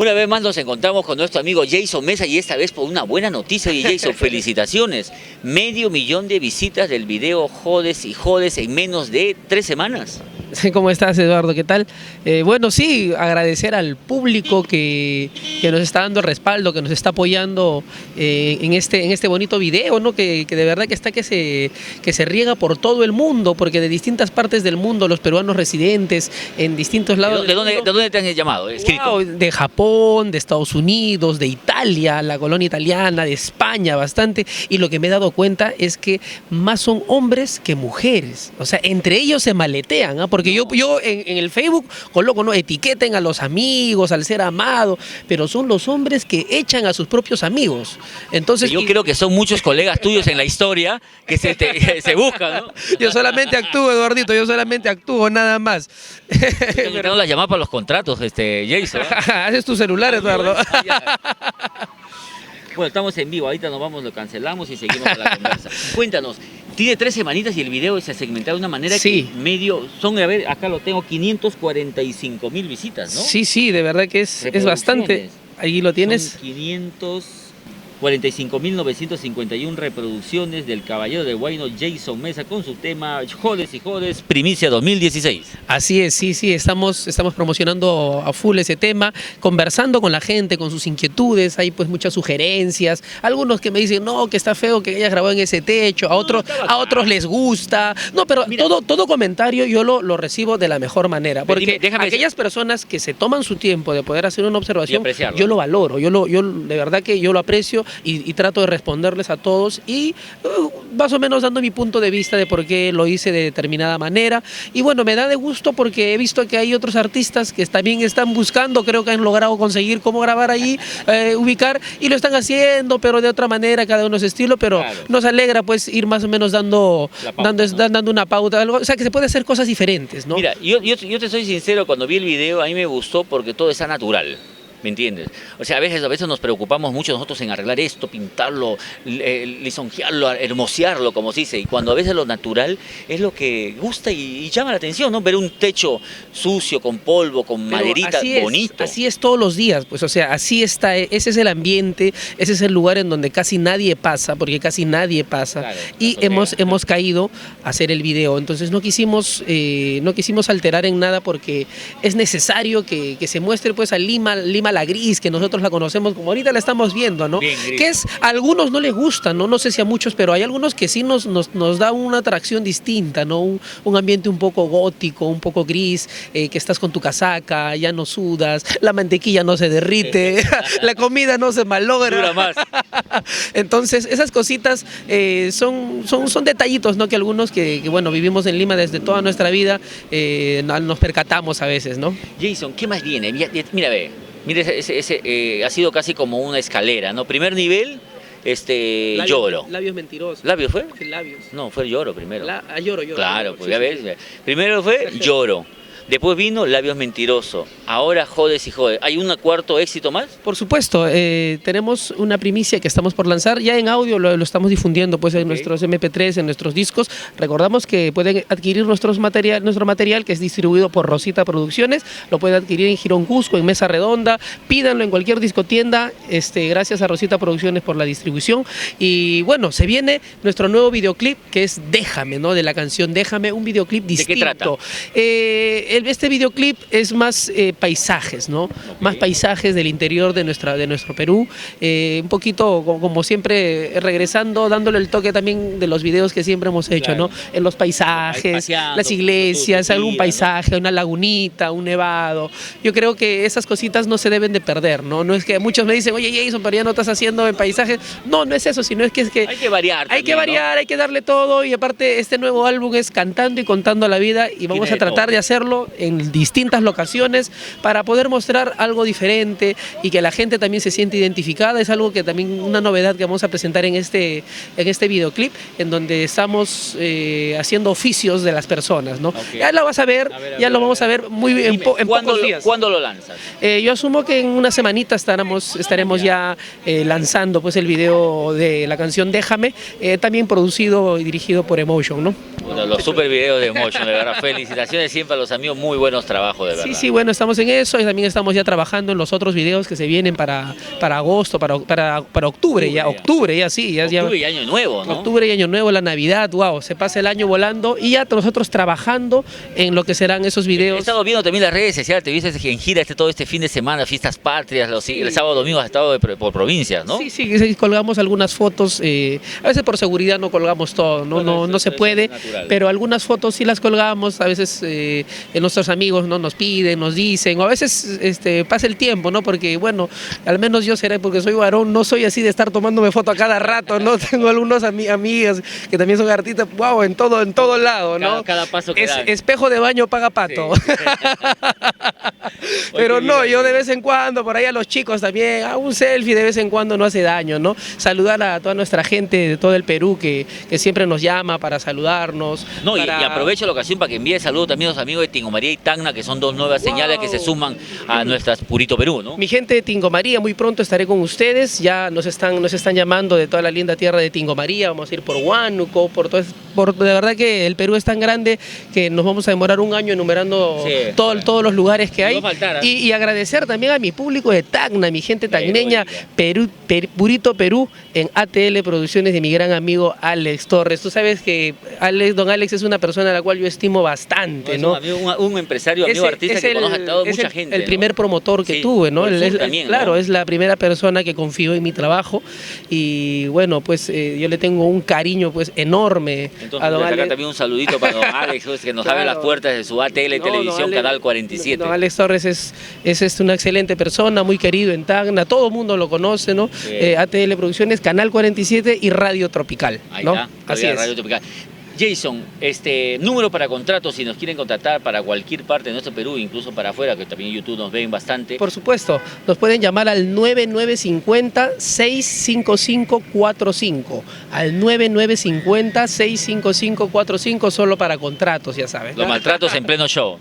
Una vez más nos encontramos con nuestro amigo Jason Mesa y esta vez por una buena noticia. Y Jason, felicitaciones. 500.000 de visitas del video Jodes y Jodes en menos de 3 semanas. ¿Cómo estás, Eduardo? ¿Qué tal? Bueno, sí, agradecer al público que nos está dando el respaldo, que nos está apoyando en este bonito video, ¿no? Que de verdad que está que se riega por todo el mundo, porque de distintas partes del mundo, los peruanos residentes en distintos lados. ¿De dónde te han llamado? Escrito. Wow, de Japón, de Estados Unidos, de Italia, la colonia italiana, de España, bastante. Y lo que me he dado cuenta es que más son hombres que mujeres. O sea, entre ellos se maletean, ¿ah? Porque yo en el Facebook coloco, ¿no? Etiqueten a los amigos, al ser amado, pero son los hombres que echan a sus propios amigos. Entonces, yo creo que son muchos colegas tuyos en la historia que se buscan, ¿no? Yo solamente actúo, Eduardito, yo solamente actúo, nada más. Tengo las llamadas para los contratos, Jason. Haces tu celular, Eduardo. Bueno, estamos en vivo, ahorita nos vamos, lo cancelamos y seguimos con la conversa. Cuéntanos, tiene 3 semanitas y el video se ha segmentado de una manera sí. Que medio, son, a ver, acá lo tengo, 545.000 visitas, ¿no? Sí, sí, de verdad que es bastante. Ahí lo tienes. Son 545.951 reproducciones del caballero de Huayno, Jason Mesa, con su tema Jodes y Jodes, primicia 2016. Así es, sí, sí, estamos promocionando a full ese tema, conversando con la gente, con sus inquietudes, hay pues muchas sugerencias, algunos que me dicen, no, que está feo que hayas grabado en ese techo, a otros les gusta, no, pero mira, todo comentario yo lo recibo de la mejor manera, porque aquellas personas que se toman su tiempo de poder hacer una observación, yo lo valoro, yo de verdad que yo lo aprecio, y trato de responderles a todos y más o menos dando mi punto de vista de por qué lo hice de determinada manera. Y bueno, me da de gusto porque he visto que hay otros artistas que también están buscando, creo que han logrado conseguir cómo grabar ahí, ubicar, y lo están haciendo, pero de otra manera, cada uno es estilo, pero claro, nos alegra pues ir más o menos dando una pauta, algo, o sea que se puede hacer cosas diferentes, ¿no? Mira, yo te soy sincero, cuando vi el video a mí me gustó porque todo está natural. ¿Me entiendes? O sea, a veces nos preocupamos mucho nosotros en arreglar esto, pintarlo, lisonjearlo, hermosearlo, como se dice. Y cuando a veces lo natural es lo que gusta y llama la atención, ¿no? Ver un techo sucio, con polvo, con maderita, bonito. Así es todos los días, pues, o sea, así está, ese es el ambiente, ese es el lugar en donde casi nadie pasa, porque casi nadie pasa. Claro, y hemos caído a hacer el video. Entonces no quisimos alterar en nada porque es necesario que se muestre pues a Lima la gris, que nosotros la conocemos como ahorita la estamos viendo, ¿no? Que es, a algunos no les gusta, ¿no? No sé si a muchos, pero hay algunos que sí nos da una atracción distinta, ¿no? Un ambiente un poco gótico, un poco gris, que estás con tu casaca, ya no sudas, la mantequilla no se derrite, la comida no se malogra. Dura más. Entonces, esas cositas son detallitos, ¿no? Que algunos que, bueno, vivimos en Lima desde toda nuestra vida, nos percatamos a veces, ¿no? Jason, ¿qué más viene? Mira, ve. Mire, ha sido casi como una escalera, ¿no? Primer nivel, Lloro. Labios mentirosos. ¿Labios fue? Sí, labios. No, fue Lloro primero. Lloro. Claro, pues sí, ya sí. ves. Primero fue Lloro. Después vino Labios Mentiroso, ahora Jodes y Jodes. ¿Hay un cuarto éxito más? Por supuesto, tenemos una primicia que estamos por lanzar, ya en audio lo estamos difundiendo pues en nuestros MP3, en nuestros discos. Recordamos que pueden adquirir nuestro material que es distribuido por Rosita Producciones, lo pueden adquirir en Girón Cusco, en Mesa Redonda, pídanlo en cualquier discotienda, gracias a Rosita Producciones por la distribución. Y bueno, se viene nuestro nuevo videoclip que es Déjame, ¿no? De la canción Déjame, un videoclip distinto. ¿De qué trata? Este videoclip es más paisajes, ¿no? Okay. Más paisajes del interior de nuestro Perú, un poquito como siempre regresando, dándole el toque también de los videos que siempre hemos hecho, claro, ¿no? En los paisajes, las iglesias, algún paisaje, ¿no? Una lagunita, un nevado. Yo creo que esas cositas no se deben de perder, ¿no? No es que muchos me dicen, oye Jason, pero ya no estás haciendo en paisajes. No, no es eso, sino es que hay que variar. Hay que variar, ¿no? Hay que darle todo, y aparte este nuevo álbum es cantando y contando la vida y vamos a tratar de hacerlo en distintas locaciones para poder mostrar algo diferente y que la gente también se siente identificada. Es algo que también, una novedad que vamos a presentar en este videoclip, en donde estamos haciendo oficios de las personas, ¿no? Okay. Ya lo vas a ver, lo vamos a ver muy bien en pocos días. ¿Cuándo lo lanzas? Yo asumo que en una semanita estaremos ya lanzando pues el video de la canción Déjame, también producido y dirigido por Emotion, ¿no? Bueno, los super videos de Emotion, de verdad, felicitaciones siempre a los amigos tenido muy buenos trabajos, de verdad. Sí, sí, bueno, estamos en eso y también estamos ya trabajando en los otros videos que se vienen para agosto, para octubre, ya, octubre, ya sí. Octubre y Año Nuevo, ¿no? Octubre y Año Nuevo, la Navidad, wow, se pasa el año volando y ya nosotros trabajando en lo que serán esos videos. He estado viendo también las redes sociales, te viste en gira todo este fin de semana, fiestas patrias, el sábado, domingo has estado por provincias, ¿no? Sí, sí, colgamos algunas fotos, a veces por seguridad no colgamos todo, no se puede, pero algunas fotos sí las colgamos, a veces nuestros amigos no nos piden, nos dicen, o a veces pasa el tiempo, ¿no? Porque bueno, al menos yo seré porque soy varón, no soy así de estar tomándome foto a cada rato, ¿no? Tengo algunos amigas que también son artistas, wow, en todo lado, ¿no? Cada paso que dan. Espejo de baño paga pato. Sí. Pero no, yo de vez en cuando, por ahí a los chicos también, a un selfie de vez en cuando no hace daño, ¿no? Saludar a toda nuestra gente de todo el Perú que siempre nos llama para saludarnos. No, y aprovecho la ocasión para que envíe saludos también a los amigos de Tingo María y Tacna, que son dos nuevas señales que se suman a nuestras Purito Perú, ¿no? Mi gente de Tingo María, muy pronto estaré con ustedes, ya nos están llamando de toda la linda tierra de Tingo María, vamos a ir por Huánuco, de verdad que el Perú es tan grande que nos vamos a demorar un año enumerando todos los lugares que hay. Y agradecer también a mi público de Tacna, mi gente tacneña, Purito Perú, en ATL Producciones, de mi gran amigo Alex Torres. Tú sabes que don Alex es una persona a la cual yo estimo bastante, ¿no? Un empresario, amigo artista que conoce a toda mucha gente. El primer promotor que tuve, ¿no? Claro, es la primera persona que confió en mi trabajo y bueno, pues yo le tengo un cariño pues enorme. Entonces, a don Alex. Acá también un saludito para don Alex, que nos abre las puertas de su ATL Televisión, Canal 47. Don Alex Torres es una excelente persona, muy querido en Tacna, todo el mundo lo conoce, ¿no? ATL Producciones, Canal 47 y Radio Tropical, ¿no? Así es. Radio Tropical. Jason, número para contratos, si nos quieren contratar para cualquier parte de nuestro Perú, incluso para afuera, que también en YouTube nos ven bastante. Por supuesto, nos pueden llamar al 9950-65545, al 9950-65545, solo para contratos, ya sabes. Los maltratos en pleno show.